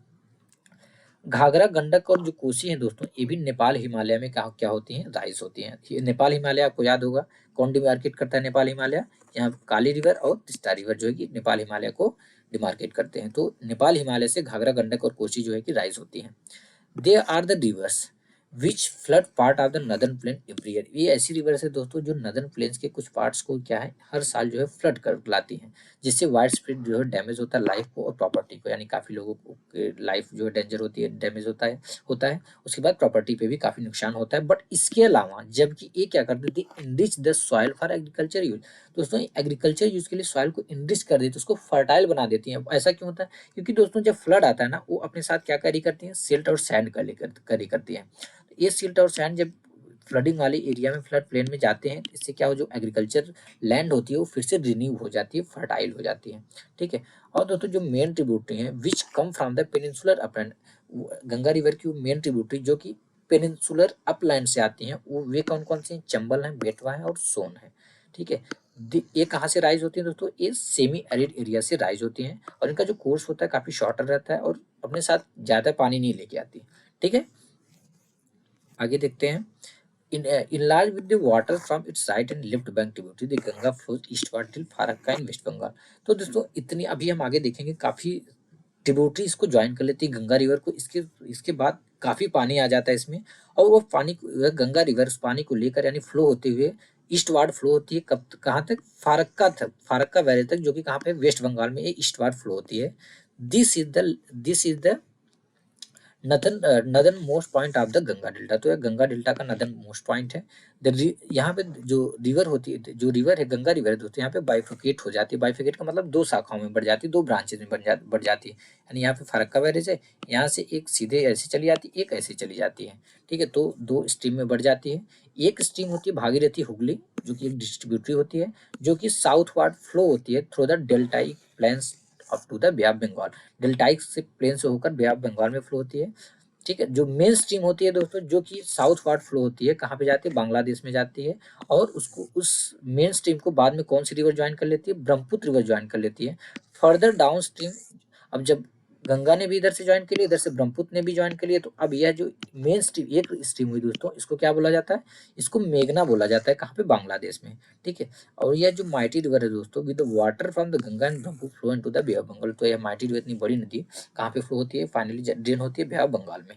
Speaker 1: घाघरा, गंडक और जो कोसी है दोस्तों, ये भी नेपाल हिमालय में क्या क्या होती हैं, राइज होती हैं। ये नेपाल हिमालय आपको याद होगा कौन डिमार्केट करता है नेपाल हिमालय, यहाँ काली रिवर और तिस्ता रिवर जो है कि नेपाल हिमालय को डिमार्केट करते हैं। तो नेपाल हिमालय से घाघरा, गंडक और कोसी जो है कि राइज होती हैं। They are the rivers which flood part of the northern plain every year. ये ऐसी रिवर्स है दोस्तों जो नदर्न प्लेन्स के कुछ पार्ट्स को क्या है, हर साल जो है फ्लड कर लाती हैं, जिससे वाइड स्प्रेड जो है डैमेज होता है लाइफ को और प्रॉपर्टी को, यानी काफ़ी लोगों को लाइफ जो है डेंजर होती है, डैमेज होता है। उसके बाद प्रॉपर्टी पे भी काफ़ी नुकसान होता है। बट इसके अलावा जबकि ये क्या करते थे, enrich the soil for agriculture use. दोस्तों एग्रीकल्चर यूज के लिए सॉइल को इनरिच कर देती है, उसको फर्टाइल बना देती हैं। ऐसा क्यों होता है, क्योंकि दोस्तों जब फ्लड आता है ना, वो अपने साथ क्या कैरी करती हैं, सिल्ट और सैंड कैरी करती हैं। ये सिल्ट और सैंड जब फ्लडिंग वाले एरिया में, फ्लड प्लेन में जाते हैं, इससे क्या हो, जो एग्रीकल्चर लैंड होती है वो फिर से रिन्यू हो जाती है, फर्टाइल हो जाती है। ठीक है, और दोस्तों जो मेन ट्रिब्यूटरी है which come from the peninsular upland, Ganga river की मेन ट्रिब्यूटरी जो कि पेनिनसुलर अपलैंड से आती हैं, वो वे कौन कौन से हैं, चंबल है, बेतवा है और सोन है। ठीक है, ये कहाँ से राइज होती है दोस्तों, ये सेमी एरिड एरिया से राइज होती हैं, और इनका जो कोर्स होता है काफी शॉर्टर रहता है, और अपने साथ ज्यादा पानी नहीं लेके आती। ठीक है, आगे देखते हैं। In large with the water from its right and left bank tributary, the Ganga flows eastward till Farakka in West Bengal। तो दोस्तों इतनी अभी हम आगे देखेंगे, काफी ट्रिब्यूटरी इसको ज्वाइन कर लेती है गंगा रिवर को। इसके बाद काफी पानी आ जाता है इसमें, और वो पानी गंगा रिवर उस पानी को लेकर यानी फ्लो होते हुए ईस्टवार्ड फ्लो होती है, कब कहाँ तक, फारक्का वैली तक, जो कि कहाँ पे, वेस्ट बंगाल में ये ईस्टवार्ड फ्लो होती है। This is the northern most point of the Ganga delta. तो यह गंगा डेल्टा का नदर्न मोस्ट पॉइंट है। यहाँ पे जो रिवर होती है, जो रिवर है गंगा रिवर है दोस्तों, यहाँ पे बाइफिकेट हो जाती है। बाइफिकेट का मतलब दो शाखाओं में बढ़ जाती है, दो ब्रांचेज में बढ़ जाती है। यानी यहाँ पे फरक्का बैरेज है, यहाँ से एक सीधे ऐसे चली जाती है, एक ऐसे चली जाती है। ठीक है, तो दो स्ट्रीम में बढ़ जाती है। एक स्ट्रीम होती है भागीरथी हुगली, जो कि एक डिस्ट्रीब्यूटरी होती है, जो कि साउथ वार्ड फ्लो होती है through the deltaic plains up to the bay of Bengal. Deltaic से प्लेन से होकर बे ऑफ बंगाल में फ्लो होती है। ठीक है, जो मेन स्ट्रीम होती है दोस्तों, जो कि साउथ वार्ड फ्लो होती है, कहाँ पे जाती है, बांग्लादेश में जाती है। और उसको, उस मेन स्ट्रीम को बाद में कौन सी रिवर ज्वाइन कर लेती है, ब्रह्मपुत्र रिवर ज्वाइन कर लेती है। फर्दर डाउन स्ट्रीम, अब जब गंगा ने भी इधर से ज्वाइन कर लिया, इधर से ब्रह्मपुत्र ने भी ज्वाइन कर लिया, तो अब यह जो मेन स्ट्रीम, एक स्ट्रीम हुई दोस्तों, इसको क्या बोला जाता है, इसको मेघना बोला जाता है। कहाँ पे, बांग्लादेश में। ठीक है, और यह जो माइटी रिवर है दोस्तों, with the water from the Ganga and Brahmaputra flow into the bay of Bengal. तो यह माइटी रिवर इतनी बड़ी नदी कहाँ पे फ्लो होती है, फाइनली ड्रेन होती है बे ऑफ बंगाल में।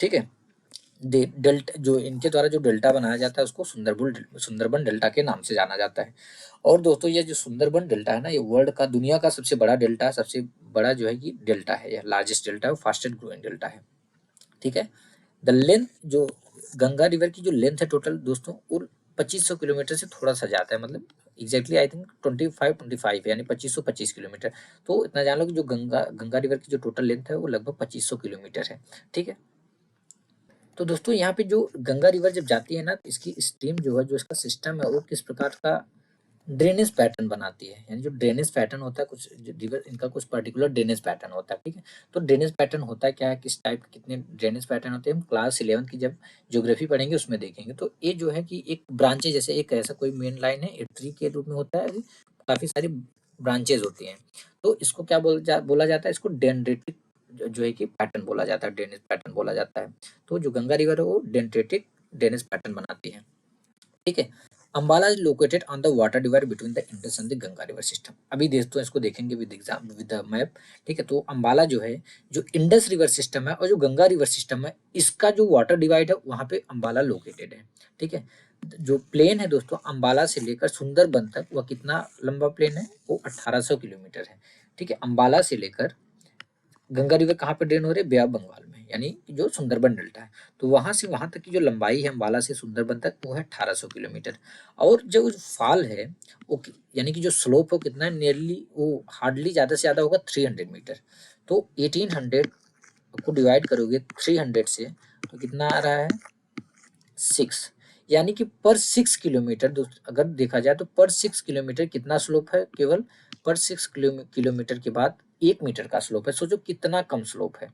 Speaker 1: ठीक है, डेल्टा, जो इनके द्वारा जो डेल्टा बनाया जाता है उसको सुंदरबन डेल्टा के नाम से जाना जाता है। और दोस्तों ये जो सुंदरबन डेल्टा है ना, ये वर्ल्ड का, दुनिया का सबसे बड़ा डेल्टा, सबसे बड़ा जो है कि डेल्टा है, यह लार्जेस्ट डेल्टा है, फास्टेस्ट ग्रोइंग डेल्टा है। ठीक है, द लेंथ, जो गंगा रिवर की जो लेंथ है टोटल दोस्तों, वो 2500 किलोमीटर से थोड़ा सा जाता है, मतलब एग्जैक्टली आई थिंक 25 यानी 2525 किलोमीटर। तो इतना जान लो कि जो गंगा रिवर की जो टोटल लेंथ है वो लगभग 2500 किलोमीटर है। ठीक है, तो दोस्तों यहाँ पे जो गंगा रिवर जब जाती है ना, इसकी स्ट्रीम जो है, जो इसका सिस्टम है, वो किस प्रकार का ड्रेनेज पैटर्न बनाती है, यानी जो ड्रेनेज पैटर्न होता है, कुछ रिवर इनका कुछ पर्टिकुलर ड्रेनेज पैटर्न होता है, ठीक है। तो ड्रेनेज पैटर्न होता है क्या है, किस टाइप के कितने ड्रेनेज पैटर्न होते हैं, हम क्लास 11 की जब ज्योग्राफी पढ़ेंगे उसमें देखेंगे। तो ये जो है कि एक ब्रांचेज, जैसे एक ऐसा कोई मेन लाइन है, ट्री के रूप में होता है, काफी सारी ब्रांचेज होती हैं। तो इसको क्या बोला जाता है, इसको डेंड्रेटिक जो है कि पैटर्न बोला जाता है, ड्रेनेज पैटर्न बोला जाता है। तो जो गंगा रिवर है वो डेंड्रेटिक ड्रेनेज पैटर्न बनाती है, ठीक है। Ambala is located on the water divide between the Indus and the Ganga river system. अभी दोस्तों इसको देखेंगे with exam with the map, ठीक है। तो अंबाला जो है, जो इंडस रिवर सिस्टम है और जो गंगा रिवर सिस्टम है, इसका जो वाटर डिवाइड है वहाँ पे अंबाला लोकेटेड है, ठीक है। जो प्लेन है दोस्तों अंबाला से लेकर सुंदरबन तक, वह कितना लंबा प्लेन है, वो 1800 किलोमीटर है, ठीक है। अंबाला से लेकर गंगा रिवर कहाँ पे ड्रेन हो रही है, बे ऑफ बंगाल में, यानी जो सुंदरबन डेल्टा है। तो वहां से वहां तक की जो लंबाई है अंबाला से सुंदरबन तक, वो है 1800 किलोमीटर। और जो फॉल है वो यानी कि जो स्लोप है कितना है, नियरली वो हार्डली ज्यादा से ज्यादा होगा 300 मीटर। तो 1800 को डिवाइड करोगे 300 से तो कितना आ रहा है 6, यानी कि पर 6 किलोमीटर अगर देखा जाए तो पर 6 किलोमीटर कितना स्लोप है, केवल पर 6 किलोमीटर के बाद 1 मीटर का स्लोप है। सोचो कितना कम स्लोप है,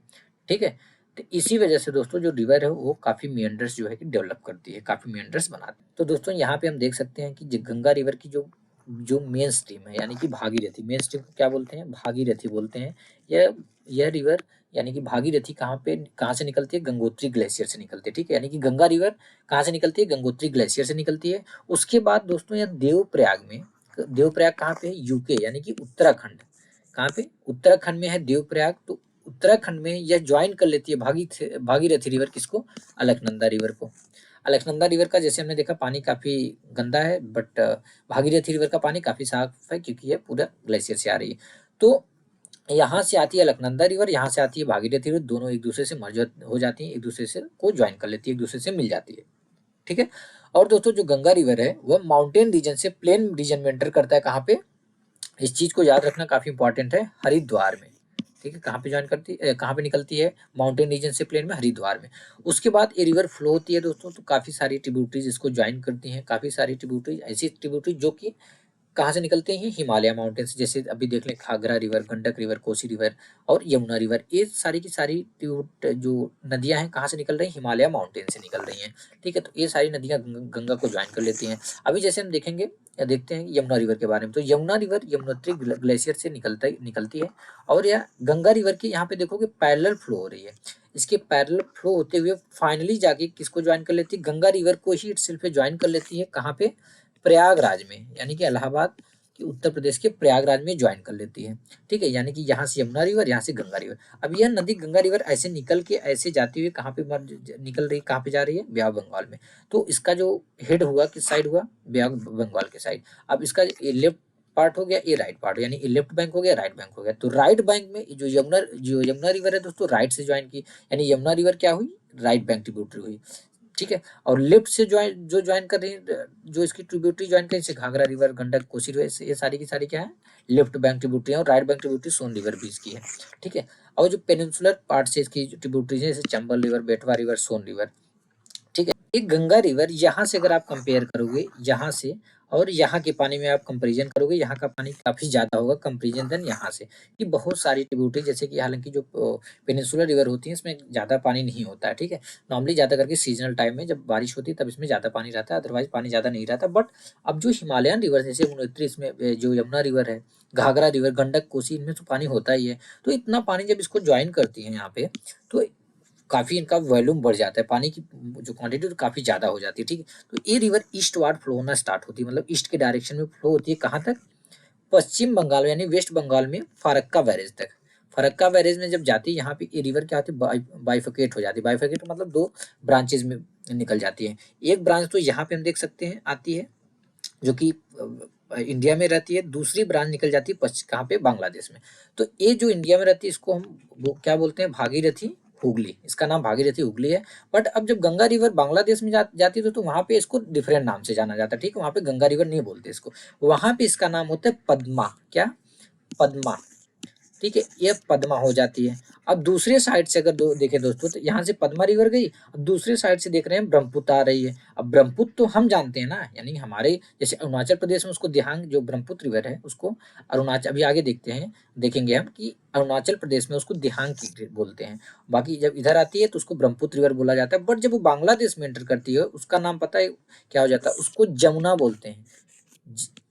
Speaker 1: ठीक है। तो इसी वजह से दोस्तों जो रिवर है वो काफी मियंडर्स जो है कि डेवलप करती है, काफी मियंडर्स बनाती है। तो दोस्तों यहाँ पे हम देख सकते हैं कि गंगा रिवर की जो जो मेन स्ट्रीम है, यानी कि भागीरथी, मेन स्ट्रीम को क्या बोलते हैं, भागीरथी बोलते हैं। यह रिवर यानी कि भागीरथी कहाँ से निकलती है, गंगोत्री ग्लेशियर से निकलती है, ठीक है। यानी कि गंगा रिवर कहाँ से निकलती है, गंगोत्री ग्लेशियर से निकलती है। उसके बाद दोस्तों यह देवप्रयाग कहाँ पे है, यूके यानी कि उत्तराखंड, कहाँ पे, उत्तराखंड में है देवप्रयाग। तो उत्तराखंड में यह ज्वाइन कर लेती है भागीरथी रिवर किसको, अलकनंदा रिवर को। अलकनंदा रिवर का जैसे हमने देखा पानी काफी गंदा है, बट भागीरथी रिवर का पानी काफी साफ है, क्योंकि यह पूरा ग्लेशियर से आ रही है। तो यहाँ से आती है अलकनंदा रिवर, यहाँ से आती है भागीरथी रिवर, दोनों एक दूसरे से मर्ज हो जाती है, एक दूसरे से को ज्वाइन कर लेती है, एक दूसरे से मिल जाती है, ठीक है। और दोस्तों जो गंगा रिवर है वह माउंटेन रीजन से प्लेन रीजन में एंटर करता है, कहाँ पे, इस चीज को याद रखना काफी इंपॉर्टेंट है, हरिद्वार में, ठीक है। कहाँ पे कहाँ पे निकलती है, माउंटेन रीजन से प्लेन में, हरिद्वार में। उसके बाद ये रिवर फ्लो होती है दोस्तों, तो काफी सारी ट्रिब्यूटरीज इसको ज्वाइन करती हैं, काफी सारी ट्रिब्यूटरीज, ऐसी ट्रिब्यूटरीज जो कि कहाँ से निकलते हैं, हिमालय माउंटेन से। जैसे अभी देख लें Ghaghara river, Gandak river, Kosi river और यमुना रिवर, ये सारी की सारी जो नदियां हैं कहाँ से निकल रही हैं, हिमालय माउंटेन से निकल रही हैं, ठीक है। तो ये सारी नदियां गंगा को ज्वाइन कर लेती हैं। अभी जैसे हम देखेंगे या देखते हैं यमुना रिवर के बारे में, तो यमुना रिवर यमुनोत्री ग्लेशियर से निकलती है। और यह गंगा रिवर की यहाँ पे देखोगे पैरेलल फ्लो हो रही है, इसके पैरेलल फ्लो होते हुए फाइनली जाके किसको ज्वाइन कर लेती है, गंगा रिवर को ही इटसेल्फ ज्वाइन कर लेती है, कहाँ पे, प्रयागराज में, यानी कि इलाहाबाद कि उत्तर प्रदेश के प्रयागराज में ज्वाइन कर लेती है, ठीक है। यानी कि यहाँ से यमुना रिवर, यहाँ से गंगा रिवर। अब यह नदी गंगा रिवर ऐसे निकल के ऐसे जाती हुई कहाँ पे निकल रही, कहाँ पे जा रही है, बे ऑफ बंगाल में। तो इसका जो हेड हुआ किस साइड हुआ, बे ऑफ बंगाल के साइड। अब इसका लेफ्ट पार्ट हो गया, ये राइट पार्ट, यानी ये लेफ्ट बैंक हो गया, राइट बैंक हो गया। तो राइट बैंक में जो यमुना रिवर है दोस्तों राइट से ज्वाइन की, यानी यमुना रिवर क्या हुई, राइट बैंक ट्रिब्यूटरी हुई, ठीक है। और लेफ्ट से ज्वाइन कर रही है, जो इसकी ट्रिब्यूटरी ज्वाइन करें, जैसे घाघरा रिवर, गंडक, कोसी रिवर, ये सारी की सारी क्या है, लेफ्ट बैंक ट्रिब्यूटरी है। और राइट बैंक ट्रिब्यूटरी सोन रिवर भी इसकी है, ठीक है। और जो पेनिनसुलर पार्ट से इसकी ट्रिब्यूटरीज है, जैसे चंबल रिवर, बेटवा रिवर, सोन रिवर, ठीक है। एक गंगा रिवर यहाँ से अगर आप कंपेयर करोगे, यहाँ से और यहाँ के पानी में आप कंपैरिजन करोगे, यहाँ का पानी काफी ज्यादा होगा कंपैरिजन देन यहाँ से। कि बहुत सारी ट्रिब्यूटरी जैसे कि हालांकि जो पेनिनसुलर रिवर होती है इसमें ज्यादा पानी नहीं होता है, ठीक है। नॉर्मली ज्यादा करके सीजनल टाइम में जब बारिश होती है तब इसमें ज्यादा पानी रहता है, अदरवाइज पानी ज्यादा नहीं रहता। बट अब जो हिमालयन रिवर जैसे यमुनोत्री, इसमें जो यमुना रिवर है, घाघरा रिवर, गंडक, कोसी, इनमें तो पानी होता ही है। तो इतना पानी जब इसको ज्वाइन करती है यहाँ पे, तो काफी इनका वॉल्यूम बढ़ जाता है, पानी की जो क्वांटिटी तो काफी ज्यादा हो जाती है, ठीक है। तो ये रिवर ईस्ट वार्ड फ्लो होना स्टार्ट होती है, मतलब ईस्ट के डायरेक्शन में फ्लो होती है, कहाँ तक, पश्चिम बंगाल में, यानी वेस्ट बंगाल में फरक्का बैरेज तक। फरक्का बैरेज में जब जाती है यहाँ पे ये रिवर क्या होती है, बाइफकेट हो जाती है। बाइफकेट मतलब दो ब्रांचेज में निकल जाती है। एक ब्रांच तो यहाँ पे हम देख सकते हैं आती है, जो कि इंडिया में रहती है, दूसरी ब्रांच निकल जाती है कहाँ पे, बांग्लादेश में। तो ये जो इंडिया में रहती है इसको हम वो क्या बोलते हैं, भागीरथी हुगली, इसका नाम भागीरथी हुगली है। बट अब जब गंगा रिवर बांग्लादेश में जाती है तो वहां पे इसको डिफरेंट नाम से जाना जाता है, ठीक है। वहां पे गंगा रिवर नहीं बोलते इसको, वहां पे इसका नाम होता है पद्मा, क्या, पद्मा, ठीक है, ये पद्मा हो जाती है। अब दूसरे साइड से अगर देखें दोस्तों, तो यहाँ से पद्मा रिवर गई, अब दूसरे साइड से देख रहे हैं ब्रह्मपुत्र आ रही है। अब ब्रह्मपुत्र तो हम जानते हैं ना, यानी हमारे जैसे अरुणाचल प्रदेश में उसको दिहांग, जो ब्रह्मपुत्र रिवर है उसको अरुणाचल, अभी आगे देखते हैं, देखेंगे हम कि अरुणाचल प्रदेश में उसको दिहांग की बोलते हैं। बाकी जब इधर आती है तो उसको ब्रह्मपुत्र रिवर बोला जाता है। बट जब वो बांग्लादेश में एंटर करती है, उसका नाम पता है क्या हो जाता है? उसको जमुना बोलते हैं।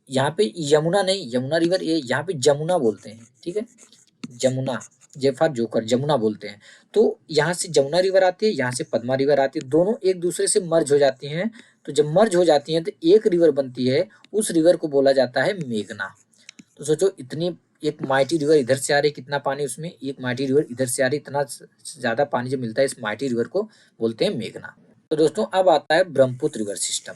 Speaker 1: यहाँ पे यमुना नहीं, यमुना रिवर, ये यहाँ पे जमुना बोलते हैं। ठीक है, जमुना, जेफा जोकर, जमुना बोलते हैं। तो यहाँ से जमुना रिवर आती है, यहाँ से पद्मा रिवर आती है, दोनों एक दूसरे से मर्ज हो जाती हैं। तो जब मर्ज हो जाती हैं तो एक रिवर बनती है, उस रिवर को बोला जाता है मेघना। तो सोचो, इतनी एक माइटी रिवर इधर से आ रही, कितना पानी उसमें, एक माइटी रिवर इधर से आ रही, इतना ज्यादा पानी जब मिलता है इस माइटी रिवर को बोलते हैं मेघना। तो दोस्तों अब आता है ब्रह्मपुत्र रिवर सिस्टम।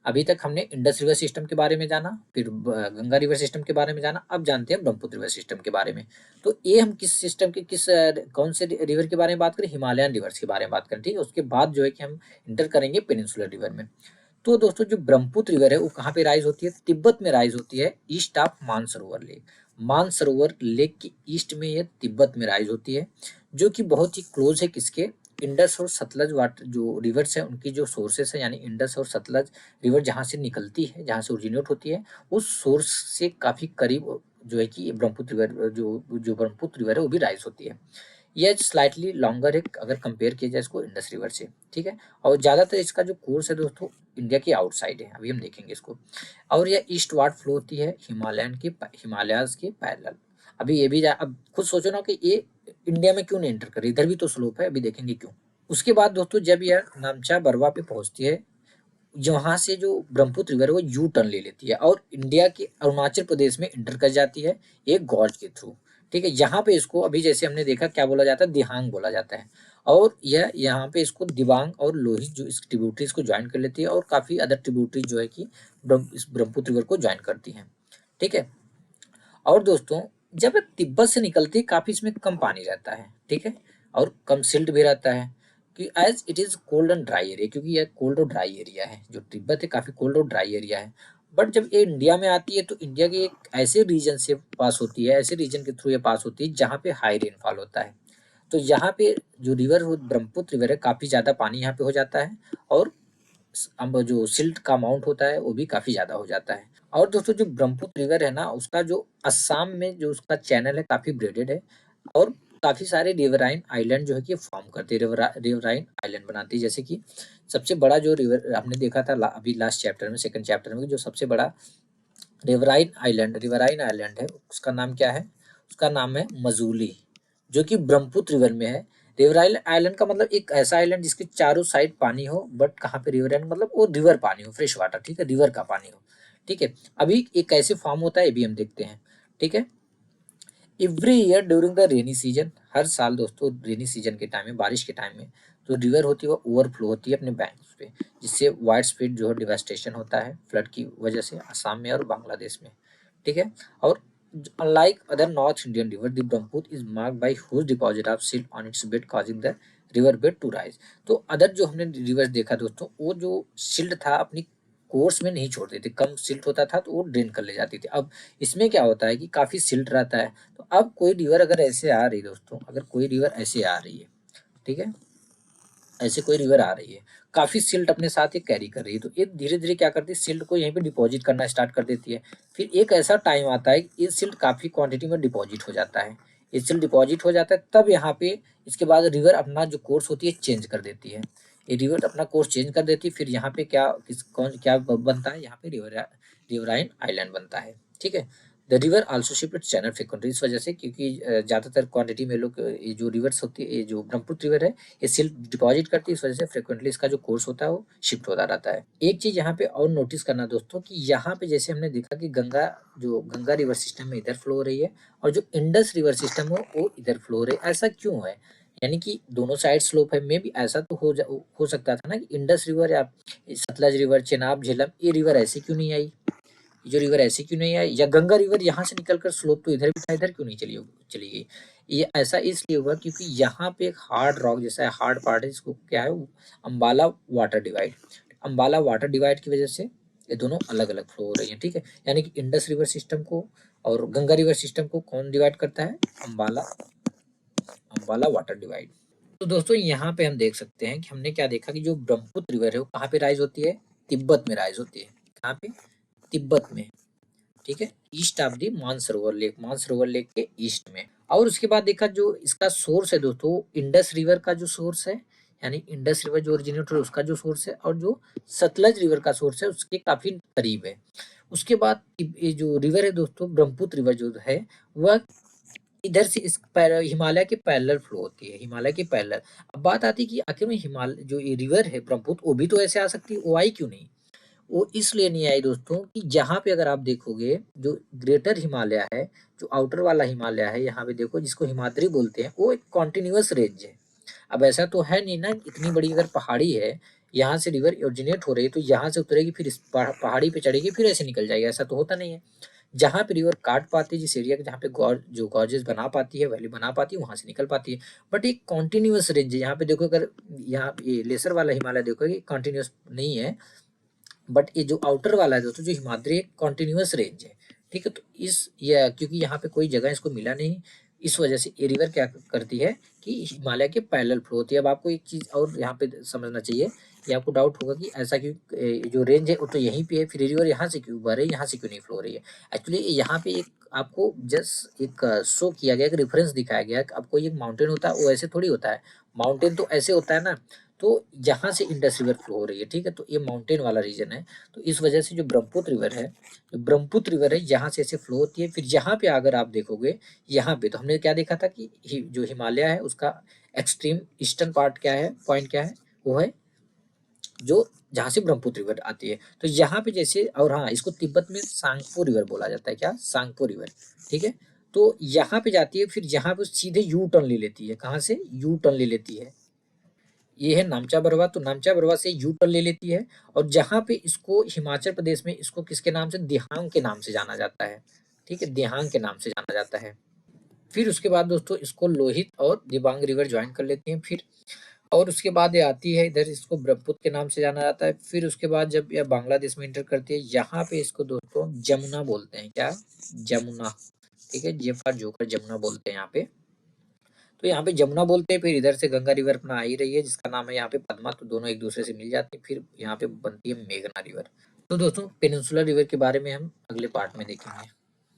Speaker 1: अभी तक हमने इंडस रिवर सिस्टम के बारे में जाना, फिर गंगा रिवर सिस्टम के बारे में जाना, अब जानते हैं ब्रह्मपुत्र रिवर सिस्टम के बारे में। तो ये हम किस सिस्टम के किस कौन से रिवर के बारे में बात करें? हिमालयन रिवर्स के बारे में बात करें। ठीक है, उसके बाद जो है कि हम इंटर करेंगे पेनिनसुलर रिवर में। तो दोस्तों जो ब्रह्मपुत्र रिवर है वो कहाँ पे राइज होती है? तिब्बत में राइज होती है, east of Mansarovar lake. Mansarovar lake के ईस्ट में ये तिब्बत में राइज होती है, जो कि बहुत ही क्लोज है किसके? इंडस और सतलज वाटर जो रिवर्स है उनकी जो सोर्सेस है, यानी इंडस और सतलज रिवर जहाँ से निकलती है, जहाँ से ओरिजिनेट होती है, उस सोर्स से काफी करीब जो है कि ब्रह्मपुत्र रिवर, जो ब्रह्मपुत्र रिवर है वो भी राइज होती है। यह स्लाइटली लॉन्गर है अगर कंपेयर किया जाए इसको इंडस रिवर से। ठीक है, और ज़्यादातर इसका जो कोर्स है दोस्तों इंडिया के आउटसाइड है, अभी हम देखेंगे इसको। और यह ईस्ट वार्ड फ्लो होती है हिमालयाज के पैरेलल। अभी ये भी अब खुद सोचो ना कि ये इंडिया में क्यों नहीं एंटर कर रही, इधर भी तो स्लोप है, अभी देखेंगे क्यों। उसके बाद दोस्तों जब यह नामचा बरवा पे पहुंचती है, जहाँ से जो ब्रह्मपुत्र रिवर है वो यू टर्न ले लेती है और इंडिया के अरुणाचल प्रदेश में इंटर कर जाती है एक गॉर्ज के थ्रू। ठीक है, यहाँ पे इसको अभी जैसे हमने देखा क्या बोला जाता है? दिहांग बोला जाता है। और यह यहाँ पे इसको दिबांग और लोहित जो इस ट्रिब्यूटरीज को ज्वाइन कर लेती है, और काफी अदर ट्रिब्यूटरीज जो है कि इस ब्रह्मपुत्र रिवर को ज्वाइन करती हैं। ठीक है, और दोस्तों जब तिब्बत से निकलती है काफी इसमें कम पानी रहता है। ठीक है, और कम सिल्ट भी रहता है कि as it is cold and dry area, क्योंकि यह कोल्ड और ड्राई एरिया है। जो तिब्बत है काफी कोल्ड और ड्राई एरिया है। बट जब ये इंडिया में आती है तो इंडिया के एक ऐसे रीजन से पास होती है, ऐसे रीजन के थ्रू ये पास होती है जहाँ पे हाई रेनफॉल होता है। तो यहाँ पे जो रिवर ब्रह्मपुत्र रिवर है काफी ज्यादा पानी यहाँ पे हो जाता है, और जो सिल्ट का अमाउंट होता है वो भी काफी ज्यादा हो जाता है। और दोस्तों जो ब्रह्मपुत्र रिवर है ना, उसका जो असम में जो उसका चैनल है काफी ब्रेडेड है, और काफी सारे रिवराइन आइलैंड जो है कि फॉर्म करते हैं, रिवराइन आइलैंड बनाती है। जैसे कि सबसे बड़ा जो रिवर हमने देखा था अभी लास्ट चैप्टर में, सेकंड चैप्टर में, जो सबसे बड़ा रिवराइन आइलैंड है उसका नाम क्या है? उसका नाम है मजूली, जो कि ब्रह्मपुत्र रिवर में है। रिवराइन आइलैंड का मतलब एक ऐसा आइलैंड जिसके चारों साइड पानी हो, बट कहाँ पे रिवराइन मतलब वो रिवर पानी हो, फ्रेश वाटर। ठीक है, रिवर का पानी हो। ठीक है, अभी एक कैसे फॉर्म होता है ये भी हम देखते हैं। ठीक है, every year during the rainy season, हर साल दोस्तों रेनी सीजन के टाइम में, बारिश के टाइम में, जो रिवर होती है वो ओवरफ्लो होती है अपने बैंक्स पे, जिससे वाइड स्प्रेड जो है डिवास्टेशन होता है फ्लड की वजह से असम में और बांग्लादेश में। ठीक है, और unlike other north Indian river the Brahmaputra is marked by huge deposit of silt on its bed causing the river bed to rise. तो अदर जो हमने रिवर्स देखा दोस्तों, वो जो सिल्ट था अपनी कोर्स में नहीं छोड़ते थे, कम सिल्ट होता था तो वो ड्रेन कर ले जाती थी। अब इसमें क्या होता है कि काफी सिल्ट रहता है। तो अब कोई रिवर अगर ऐसे आ रही दोस्तों, अगर कोई रिवर ऐसे आ रही है, ठीक है, ऐसे कोई रिवर आ रही है, काफी सिल्ट अपने साथ ये कैरी कर रही है, तो ये धीरे धीरे क्या करती है, सिल्ट को यहीं पे डिपॉजिट करना स्टार्ट कर देती है। फिर एक ऐसा टाइम आता है कि ये सिल्ट काफी क्वांटिटी में डिपॉजिट हो जाता है। ये सिल्ट डिपॉजिट हो जाता है, तब यहाँ पे इसके बाद रिवर अपना जो कोर्स होती है चेंज कर देती है। ये रिवर अपना कोर्स चेंज कर देती है, फिर यहाँ पे क्या बनता है, यहाँ पे रिवराइन आइलैंड बनता है। ठीक है, the river also shift it's channel frequently, इस वजह से क्योंकि ज़्यादातर क्वांटिटी में लोग ये जो रिवर्स होती है, ये जो ब्रह्मपुत्र रिवर है ये सिल्ट डिपॉजिट करती है, इस वजह से फ्रिक्वेंटली इसका जो कोर्स होता है वो शिफ्ट होता रहता है। एक चीज यहाँ पे और नोटिस करना दोस्तों कि यहाँ पे जैसे हमने देखा कि गंगा रिवर सिस्टम में इधर फ्लो हो रही है, और जो इंडस रिवर सिस्टम है वो इधर फ्लो हो रही है। ऐसा क्यों है? यानी कि दोनों साइड स्लोप है, मे भी ऐसा तो हो सकता था ना कि इंडस रिवर या सतलज रिवर, चेनाब, झेलम, ये रिवर ऐसे क्यों नहीं आई, जो रिवर ऐसे क्यों नहीं आई, या गंगा रिवर यहाँ से निकलकर स्लोप तो इधर भी था, इधर क्यों नहीं चली गई? ये ऐसा इसलिए हुआ क्योंकि यहाँ पे एक हार्ड रॉक जैसा है, हार्ड पार्ट है, इसको क्या है, Ambala water divide. Ambala water divide की वजह से ये दोनों अलग अलग फ्लो हो रही है, ठीक है। यानी कि इंडस रिवर सिस्टम को और गंगा रिवर सिस्टम को कौन डिवाइड करता है? Ambala, Ambala water divide. तो दोस्तों यहाँ पे हम देख सकते हैं कि हमने क्या देखा कि जो ब्रह्मपुत्र रिवर है वो कहाँ पे राइज होती है? तिब्बत में राइज होती है। कहाँ पे? तिब्बत में, ठीक है, east of the Mansarovar lake के ईस्ट में। और उसके बाद देखा जो इसका सोर्स है दोस्तों, इंडस रिवर का जो सोर्स है, यानी इंडस रिवर जो ओरिजिनेट है उसका जो सोर्स है, और जो सतलज रिवर का सोर्स है उसके काफी करीब है। उसके बाद ये जो रिवर है दोस्तों, ब्रह्मपुत्र रिवर जो है वह इधर से इस हिमालय के पैरेलल फ्लो होती है, हिमालय के पैरेलल। अब बात आती है कि आखिर में हिमालय जो ये रिवर है ब्रह्मपुत्र, वो भी तो ऐसे आ सकती है, वो आई क्यों नहीं? वो इसलिए नहीं आई दोस्तों कि जहाँ पे अगर आप देखोगे जो ग्रेटर हिमालय है, जो आउटर वाला हिमालय है, यहाँ पे देखो जिसको हिमाद्री बोलते हैं, वो एक कॉन्टिन्यूअस रेंज है। अब ऐसा तो है नहीं ना, इतनी बड़ी अगर पहाड़ी है, यहाँ से रिवर ओरिजिनेट हो रही है तो यहाँ से उतरेगी फिर इस पहाड़ी पे चढ़ेगी फिर ऐसे निकल जाएगी, ऐसा तो होता नहीं है। जहाँ पे रिवर काट पाती है, जिस एरिया के जहाँ पे जो गॉर्जेस बना पाती है, वैली बना पाती है, वहां से निकल पाती है। बट एक कॉन्टिन्यूअस रेंज है, यहाँ पे देखो अगर यहाँ ये लेसर वाला हिमालय देखोगे कॉन्टिन्यूअस नहीं है, बट ये जो आउटर वाला है दोस्तों, जो हिमाद्री एक कॉन्टिन्यूअस रेंज है, ठीक है। तो इस या क्योंकि यहाँ पे कोई जगह इसको मिला नहीं, इस वजह से ये रिवर क्या करती है कि हिमालय के पैरेलल फ्लो होती है। अब आपको एक चीज और यहाँ पे समझना चाहिए, ये आपको डाउट होगा कि ऐसा क्यों, जो रेंज है वो तो यहीं पे है, फिर रिवर यहाँ से क्यों बह रही है, यहाँ से क्यों नहीं फ्लो हो रही है? एक्चुअली यहाँ पे एक आपको जस्ट एक शो किया गया, एक रेफरेंस दिखाया गया कि आपको ये माउंटेन होता है, वो ऐसे थोड़ी होता है। माउंटेन तो ऐसे होता है ना, तो यहाँ से इंडस रिवर फ्लो हो रही है, ठीक है। तो ये माउंटेन वाला रीजन है, तो इस वजह से जो ब्रह्मपुत्र रिवर है, जो ब्रह्मपुत्र रिवर है यहाँ से ऐसे फ्लो होती है। फिर यहाँ पे अगर आप देखोगे, यहाँ पे तो हमने क्या देखा था कि जो हिमालय है उसका एक्सट्रीम ईस्टर्न पार्ट क्या है, पॉइंट क्या है, वो है जो जहाँ से ब्रह्मपुत्र रिवर आती है। तो यहाँ पे जैसे, और हाँ, इसको तिब्बत में सांगपो रिवर बोला जाता है, क्या? सांगपो रिवर, ठीक है। तो यहाँ पे जाती है, फिर यहाँ पे सीधे यू टर्न ले लेती है। कहाँ से? यू टर्न ले लेती है। ये है नामचा बरवा, तो नामचा बरवा से यू टर्न ले लेती है, और जहाँ पे इसको हिमाचल प्रदेश में इसको किसके नाम से, दिहांग के नाम से जाना जाता है, ठीक है, दिहांग के नाम से जाना जाता है। फिर उसके बाद दोस्तों इसको लोहित और दिबांग रिवर ज्वाइन कर लेती हैं फिर, और उसके बाद ये आती है इधर, इसको ब्रह्मपुत्र के नाम से जाना जाता है। फिर उसके बाद जब यह बांग्लादेश में इंटर करती है, यहाँ पे इसको दोस्तों जमुना बोलते हैं, क्या? जमुना, ठीक है, जे फॉर जोकर, जमुना बोलते हैं यहाँ पे। तो यहाँ पे जमुना बोलते हैं, फिर इधर से गंगा रिवर अपना आ ही रही है जिसका नाम है यहाँ पे पद्मा, तो दोनों एक दूसरे से मिल जाती है, फिर यहाँ पे बनती है मेघना रिवर। तो दोस्तों पेनिनसुलर रिवर के बारे में हम अगले पार्ट में देखेंगे।